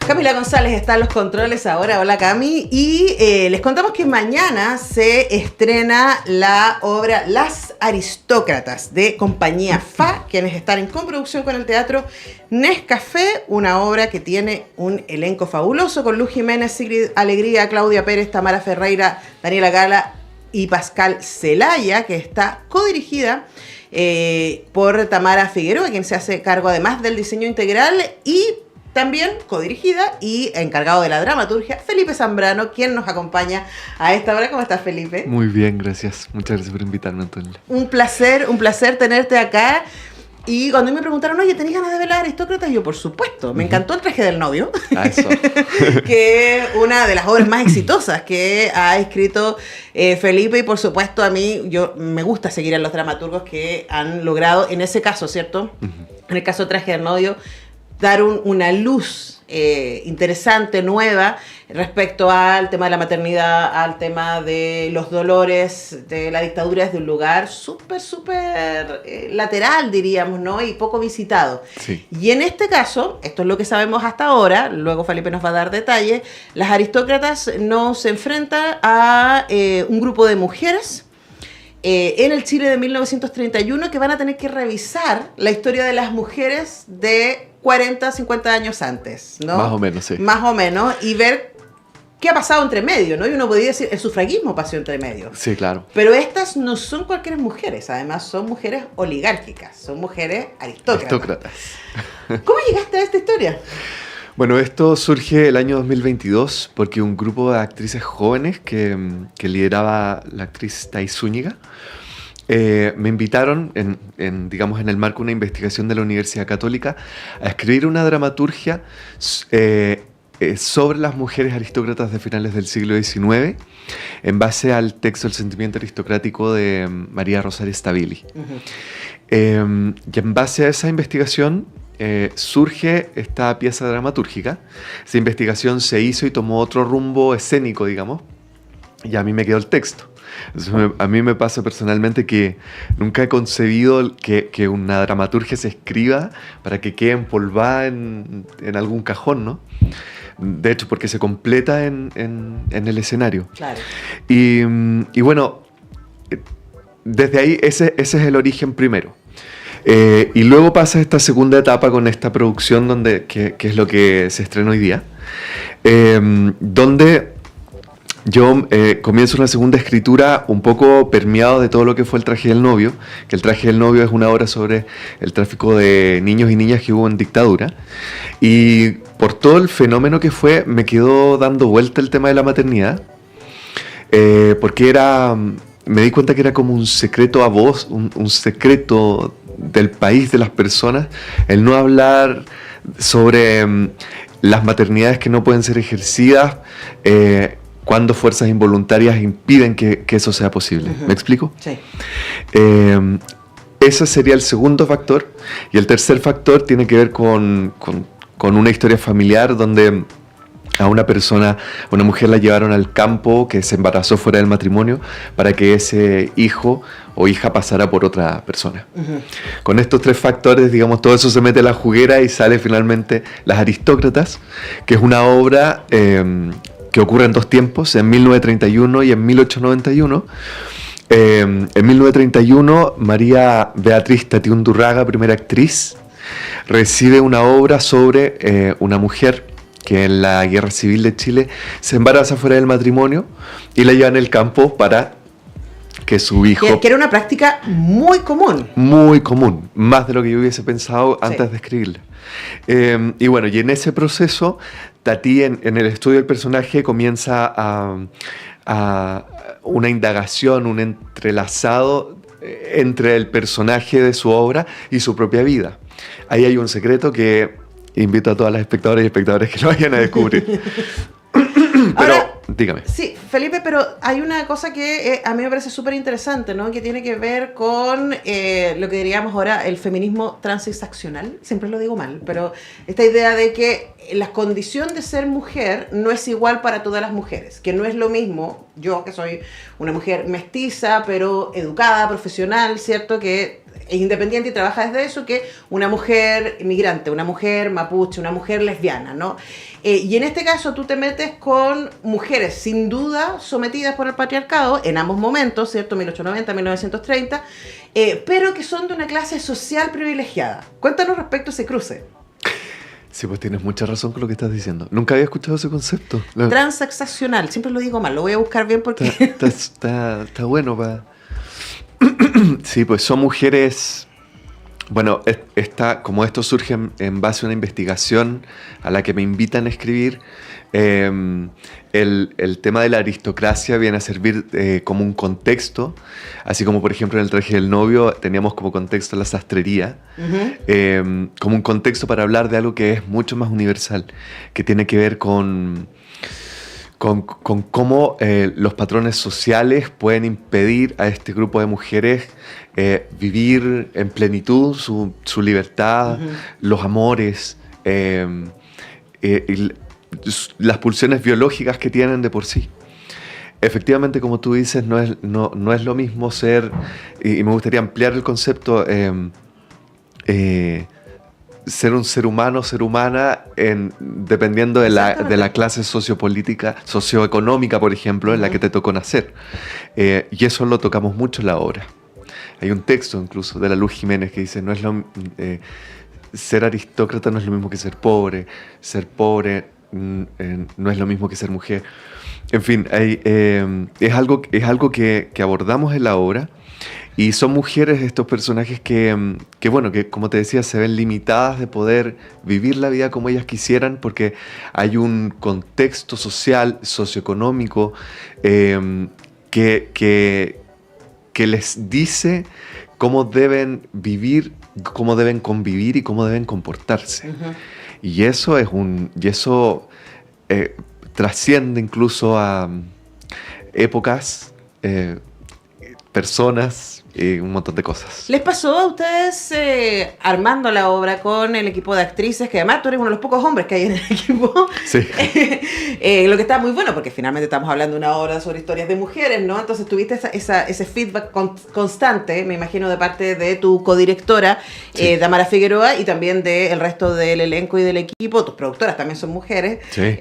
Camila González está en los controles ahora. Hola, Cami. Y les contamos que mañana se estrena la obra Las Aristócratas de Compañía Fa, quienes están en coproducción con el Teatro Nescafé, una obra que tiene un elenco fabuloso con Luz Jiménez, Sigrid Alegría, Claudia Pérez, Tamara Ferreira, Daniela Gala y Pascal Celaya, que está codirigida por Tamara Figueroa, quien se hace cargo además del diseño integral, y también codirigida y encargado de la dramaturgia, Felipe Zambrano, quien nos acompaña a esta hora. ¿Cómo estás, Felipe? Muy bien, gracias. Muchas gracias por invitarme, Antonio. Un placer tenerte acá. Y cuando me preguntaron, oye, ¿tenés ganas de ver Las Aristócratas? Yo, por supuesto, me encantó El traje del novio, eso. que es una de las obras más exitosas que ha escrito Felipe, y por supuesto a mí, yo me gusta seguir a los dramaturgos que han logrado, en ese caso, ¿cierto? En el caso del traje del novio, dar una luz interesante, nueva, respecto al tema de la maternidad, al tema de los dolores, de la dictadura desde un lugar súper lateral, diríamos, ¿no? Y poco visitado. Sí. Y en este caso, esto es lo que sabemos hasta ahora, luego Felipe nos va a dar detalles, Las Aristócratas nos enfrenta a un grupo de mujeres en el Chile de 1931 que van a tener que revisar la historia de las mujeres de 40, 50 años antes, ¿no? Más o menos, sí. Más o menos, y ver qué ha pasado entre medio, ¿no? Y uno podría decir, el sufragismo pasó entre medio. Sí, claro. Pero estas no son cualquier mujeres, además son mujeres oligárquicas, son mujeres aristócratas. ¿Cómo llegaste a esta historia? Bueno, esto surge el año 2022 porque un grupo de actrices jóvenes que lideraba la actriz Thais Zúñiga me invitaron, digamos, en el marco de una investigación de la Universidad Católica, a escribir una dramaturgia sobre las mujeres aristócratas de finales del siglo XIX, en base al texto El sentimiento aristocrático de María Rosario Stabili. Y en base a esa investigación surge esta pieza dramatúrgica. Esa investigación se hizo y tomó otro rumbo escénico, digamos, y a mí me quedó el texto. Entonces, a mí me pasa personalmente que nunca he concebido que una dramaturgia se escriba para que quede empolvada en algún cajón, ¿no? De hecho, porque se completa en el escenario. Claro. Y bueno, desde ahí ese es el origen primero. Y luego pasa esta segunda etapa con esta producción que es lo que se estrena hoy día, donde yo comienzo una segunda escritura un poco permeado de todo lo que fue El traje del novio, que El traje del novio es una obra sobre el tráfico de niños y niñas que hubo en dictadura, y por todo el fenómeno que fue me quedó dando vuelta el tema de la maternidad, porque me di cuenta que era como un secreto a voz, un secreto del país, de las personas, el no hablar sobre las maternidades que no pueden ser ejercidas cuando fuerzas involuntarias impiden que eso sea posible. ¿Me explico? Sí. Ese sería el segundo factor. Y el tercer factor tiene que ver con una historia familiar donde a una mujer la llevaron al campo, que se embarazó fuera del matrimonio, para que ese hijo o hija pasara por otra persona. Con estos tres factores, digamos, todo eso se mete a la juguera y sale finalmente Las Aristócratas, que es una obra que ocurre en dos tiempos, en 1931 y en 1891. En 1931, María Beatriz Tati Undurraga, primera actriz, recibe una obra sobre una mujer que en la Guerra Civil de Chile se embaraza fuera del matrimonio y la lleva en el campo para que su hijo... Que era una práctica muy común. Muy común, más de lo que yo hubiese pensado antes de escribirla. Y bueno, y en ese proceso, Tati, en el estudio del personaje, comienza a una indagación, un entrelazado entre el personaje de su obra y su propia vida. Ahí hay un secreto que invito a todas las espectadoras y espectadores que lo vayan a descubrir. Pero, ahora, dígame. Sí, Felipe, pero hay una cosa que a mí me parece súper interesante, ¿no? Que tiene que ver con lo que diríamos ahora el feminismo transaccional. Siempre lo digo mal, pero esta idea de que la condición de ser mujer no es igual para todas las mujeres, que no es lo mismo yo, que soy una mujer mestiza, pero educada, profesional, ¿cierto? Que independiente y trabaja desde eso, que una mujer inmigrante, una mujer mapuche, una mujer lesbiana, ¿no? Y en este caso tú te metes con mujeres sin duda sometidas por el patriarcado en ambos momentos, ¿cierto? 1890, 1930, pero que son de una clase social privilegiada. Cuéntanos respecto a ese cruce. Sí, pues tienes mucha razón con lo que estás diciendo. Nunca había escuchado ese concepto. Transaccional, siempre lo digo mal, lo voy a buscar bien porque... Está bueno para... Sí, pues son mujeres... Bueno, como esto surge en base a una investigación a la que me invitan a escribir, el tema de la aristocracia viene a servir como un contexto, así como por ejemplo en el traje del novio teníamos como contexto la sastrería, como un contexto para hablar de algo que es mucho más universal, que tiene que ver con cómo los patrones sociales pueden impedir a este grupo de mujeres vivir en plenitud su libertad, los amores, y las pulsiones biológicas que tienen de por sí. Efectivamente, como tú dices, no es lo mismo ser, y me gustaría ampliar el concepto, ser un ser humano, ser humana, dependiendo de la clase sociopolítica, socioeconómica, por ejemplo, en la que te tocó nacer. Y eso lo tocamos mucho en la obra. Hay un texto incluso de la Luz Jiménez que dice, ser aristócrata no es lo mismo que ser pobre no es lo mismo que ser mujer. En fin, es algo que abordamos en la obra. Y son mujeres estos personajes que como te decía, se ven limitadas de poder vivir la vida como ellas quisieran porque hay un contexto social, socioeconómico, que les dice cómo deben vivir, cómo deben convivir y cómo deben comportarse. Uh-huh. Y eso trasciende incluso a épocas, personas y un montón de cosas. ¿Les pasó a ustedes armando la obra con el equipo de actrices, que además tú eres uno de los pocos hombres que hay en el equipo? Sí. Lo que está muy bueno, porque finalmente estamos hablando de una obra sobre historias de mujeres, ¿no? Entonces tuviste ese feedback constante, me imagino, de parte de tu codirectora, sí, Tamara Figueroa, y también del resto del elenco y del equipo. Tus productoras también son mujeres, sí.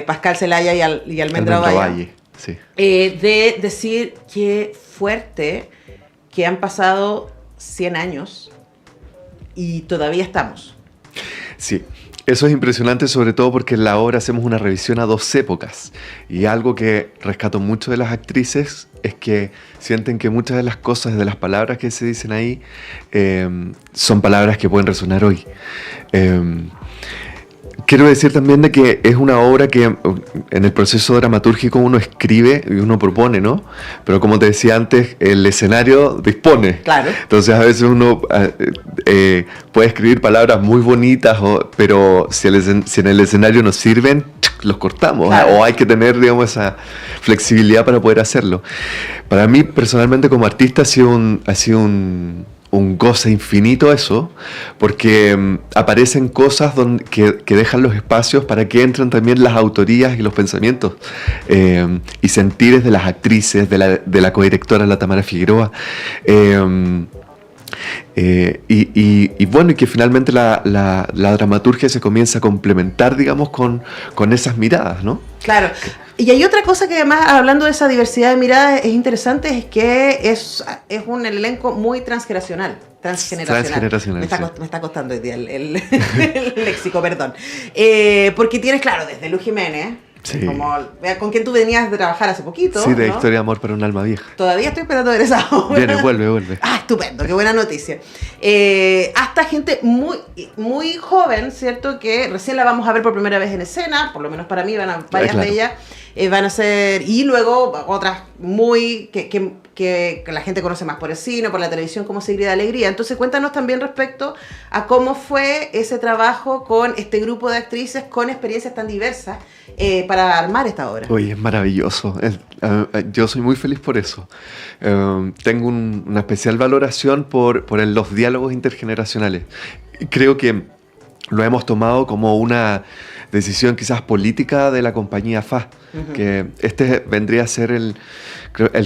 Pascal Zelaya y Almendra Valle. Sí. De decir qué fuerte que han pasado 100 años y todavía estamos. Sí, eso es impresionante, sobre todo porque en la obra hacemos una revisión a 2 épocas. Y algo que rescato mucho de las actrices es que sienten que muchas de las cosas, de las palabras que se dicen ahí, son palabras que pueden resonar hoy. Quiero decir también de que es una obra que en el proceso dramatúrgico uno escribe y uno propone, ¿no? Pero como te decía antes, el escenario dispone. Claro. Entonces a veces uno puede escribir palabras muy bonitas, pero si en el escenario no sirven, los cortamos. Claro. O hay que tener, digamos, esa flexibilidad para poder hacerlo. Para mí, personalmente, como artista, ha sido un goce infinito eso, porque aparecen cosas que dejan los espacios para que entren también las autorías y los pensamientos y sentires de las actrices, de la codirectora, la Tamara Figueroa. Y que finalmente la dramaturgia se comienza a complementar, digamos, con esas miradas, ¿no? Claro. Y hay otra cosa que además, hablando de esa diversidad de miradas, es interesante, es que es un elenco muy transgeneracional. Me está costando hoy día el léxico, perdón. Porque tienes, claro, desde Luz Jiménez, sí, con quien tú venías de trabajar hace poquito. Sí, de, ¿no? Historia de amor para un alma vieja. Todavía estoy esperando ver esa obra. Viene, vuelve. Ah, estupendo, qué buena noticia. Hasta gente muy, muy joven, ¿cierto? Que recién la vamos a ver por primera vez en escena, por lo menos para mí, varias claro. de ellas van a ser, y luego otras muy que la gente conoce más por el cine, por la televisión, como Seguridad de Alegría. Entonces cuéntanos también respecto a cómo fue ese trabajo con este grupo de actrices con experiencias tan diversas para armar esta obra. Oye, es maravilloso. Yo soy muy feliz por eso. Tengo una especial valoración por los diálogos intergeneracionales. Creo que lo hemos tomado como una decisión quizás política de la compañía FA, que este vendría a ser el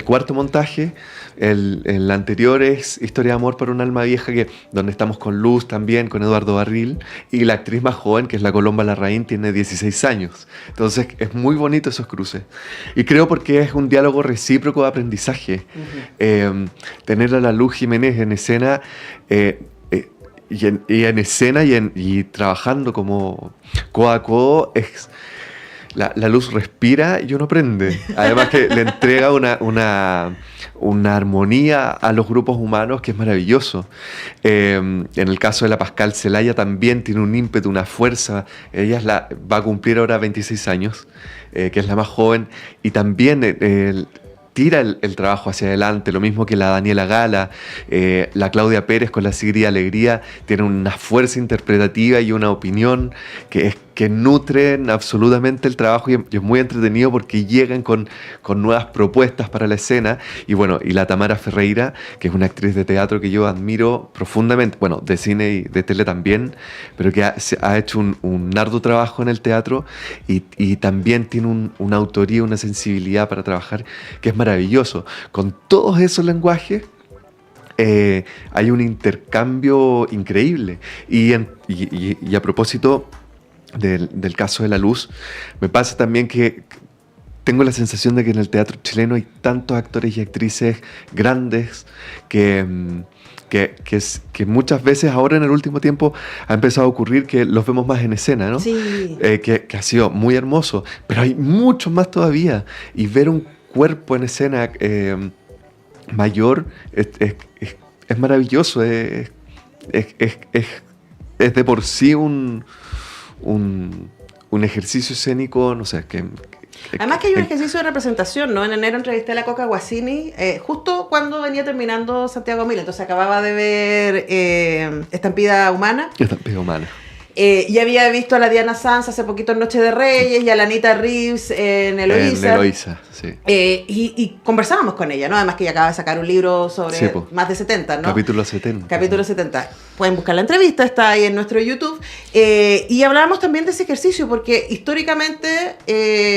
cuarto montaje. El anterior es Historia de amor para un alma vieja, donde estamos con Luz también, con Eduardo Barril, y la actriz más joven, que es la Colomba Larraín, tiene 16 años. Entonces es muy bonito esos cruces. Y creo porque es un diálogo recíproco de aprendizaje. Tener a la Luz Jiménez en escena, y trabajando como codo a codo, es... La Luz respira y uno aprende. Además que le entrega una armonía a los grupos humanos que es maravilloso. En el caso de la Pascal Zelaya también tiene un ímpetu, una fuerza. Ella va a cumplir ahora 26 años, que es la más joven, y también tira el trabajo hacia adelante, lo mismo que la Daniela Gala, la Claudia Pérez con la Sigrid Alegría, tienen una fuerza interpretativa y una opinión que nutren absolutamente el trabajo, y es muy entretenido porque llegan con nuevas propuestas para la escena. Y bueno, y la Tamara Ferreira, que es una actriz de teatro que yo admiro profundamente, bueno, de cine y de tele también, pero que ha hecho un arduo trabajo en el teatro, y también tiene una autoría, una sensibilidad para trabajar que es maravilloso. Con todos esos lenguajes hay un intercambio increíble. Y a propósito del caso de la Luz, me pasa también que tengo la sensación de que en el teatro chileno hay tantos actores y actrices grandes que muchas veces ahora en el último tiempo ha empezado a ocurrir que los vemos más en escena, ¿no? Sí. Que ha sido muy hermoso, pero hay muchos más todavía, y ver un cuerpo en escena mayor es maravilloso, es de por sí un ejercicio escénico, no sé, Además que hay un ejercicio de representación, ¿no? En enero entrevisté a la Coca Guasini, justo cuando venía terminando Santiago Mil, entonces acababa de ver Estampida Humana. Estampida Humana. Y había visto a la Diana Sanz hace poquito en Noche de Reyes, y a la Anita Reeves en Eloísa. En Eloísa, sí. Y conversábamos con ella, ¿no? Además que ella acaba de sacar un libro sobre más de 70, ¿no? Capítulo 70. Capítulo 70. Pueden buscar la entrevista, está ahí en nuestro YouTube. Y hablábamos también de ese ejercicio, porque históricamente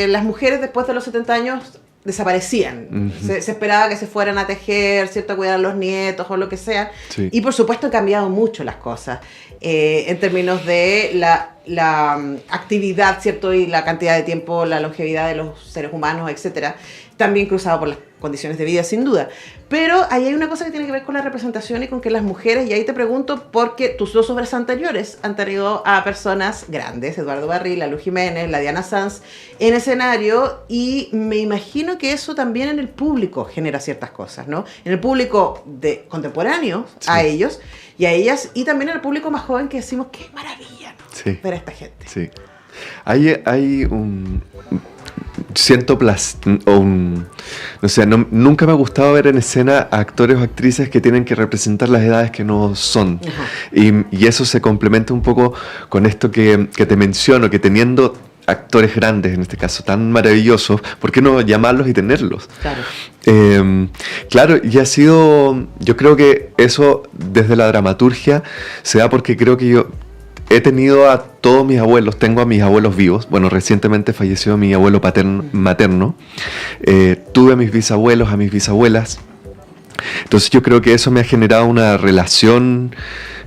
las mujeres después de los 70 años desaparecían. Se esperaba que se fueran a tejer, ¿cierto? A cuidar a los nietos o lo que sea. Sí. Y por supuesto han cambiado mucho las cosas en términos de la actividad, ¿cierto? Y la cantidad de tiempo, la longevidad de los seres humanos, etcétera. También cruzado por las condiciones de vida, sin duda. Pero ahí hay una cosa que tiene que ver con la representación y con que las mujeres, y ahí te pregunto, porque tus dos obras anteriores han tenido a personas grandes, Eduardo Barril, la Luz Jiménez, la Diana Sanz, en escenario, y me imagino que eso también en el público genera ciertas cosas, ¿no? En el público contemporáneo, sí, a ellos y a ellas, y también en el público más joven, que decimos, qué maravilla, ¿no? Sí. Ver a esta gente. Sí. Hay un... Siento no sé, nunca me ha gustado ver en escena a actores o actrices que tienen que representar las edades que no son. Y eso se complementa un poco con esto que te menciono, que teniendo actores grandes, en este caso tan maravillosos, ¿por qué no llamarlos y tenerlos? Claro. Claro, y ha sido, yo creo que eso desde la dramaturgia se da porque creo que yo he tenido a todos mis abuelos, tengo a mis abuelos vivos. Bueno, recientemente falleció mi abuelo materno. Tuve a mis bisabuelos, a mis bisabuelas. Entonces yo creo que eso me ha generado una relación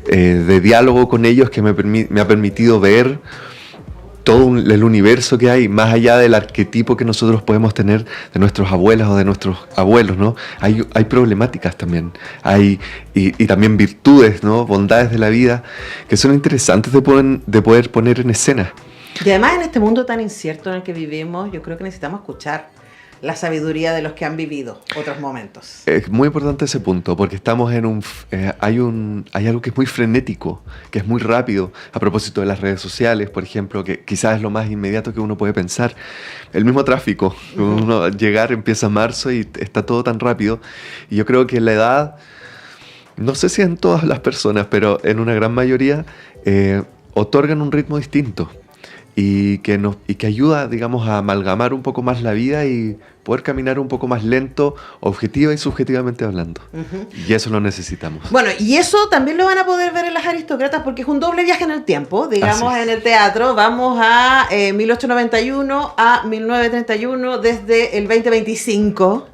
de diálogo con ellos que me ha permitido ver todo el universo que hay, más allá del arquetipo que nosotros podemos tener de nuestras abuelas o de nuestros abuelos, ¿no? Hay problemáticas también, y también virtudes, ¿no? Bondades de la vida que son interesantes de poder poner en escena. Y además en este mundo tan incierto en el que vivimos, yo creo que necesitamos escuchar la sabiduría de los que han vivido otros momentos. Es muy importante ese punto, porque estamos en hay algo que es muy frenético, que es muy rápido, a propósito de las redes sociales, por ejemplo, que quizás es lo más inmediato que uno puede pensar. El mismo tráfico, uno empieza marzo y está todo tan rápido, y yo creo que la edad, no sé si en todas las personas, pero en una gran mayoría, otorgan un ritmo distinto. Y que ayuda, digamos, a amalgamar un poco más la vida y poder caminar un poco más lento, objetiva y subjetivamente hablando. Y eso lo necesitamos. Bueno, y eso también lo van a poder ver en Las Aristócratas porque es un doble viaje en el tiempo. Digamos, en el teatro vamos a 1891 a 1931 desde el 2025.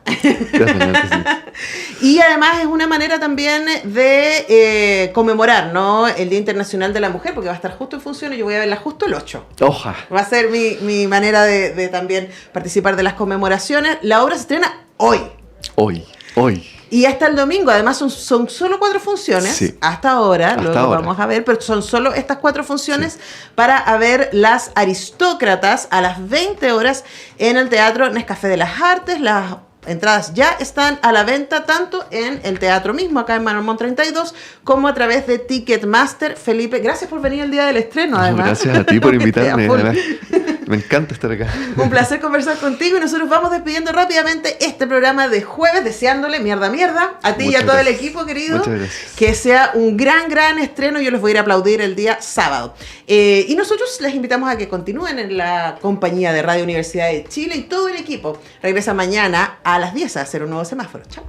Y además es una manera también de conmemorar, ¿no?, el Día Internacional de la Mujer, porque va a estar justo en función y yo voy a verla justo el 8. ¡Oja! Va a ser mi manera de también participar de las conmemoraciones. La obra se estrena hoy. Hoy. Y hasta el domingo, además son solo 4 funciones, sí, hasta ahora, hasta luego ahora vamos a ver, pero son solo estas 4 funciones, sí, para ver Las Aristócratas a las 20 horas en el Teatro Nescafé de las Artes. Las entradas ya están a la venta tanto en el teatro mismo, acá en Manuel Montt 32, como a través de Ticketmaster. Felipe, gracias por venir el día del estreno, además. Gracias a ti por invitarme. Además, me encanta estar acá. Un placer conversar contigo y nosotros vamos despidiendo rápidamente este programa de jueves, deseándole mierda a ti y a todo el equipo, querido. Muchas gracias. Que sea un gran estreno. Yo les voy a ir a aplaudir el día sábado. Y nosotros les invitamos a que continúen en la compañía de Radio Universidad de Chile y todo el equipo. Regresa mañana a las 10 a hacer un nuevo semáforo. Chao.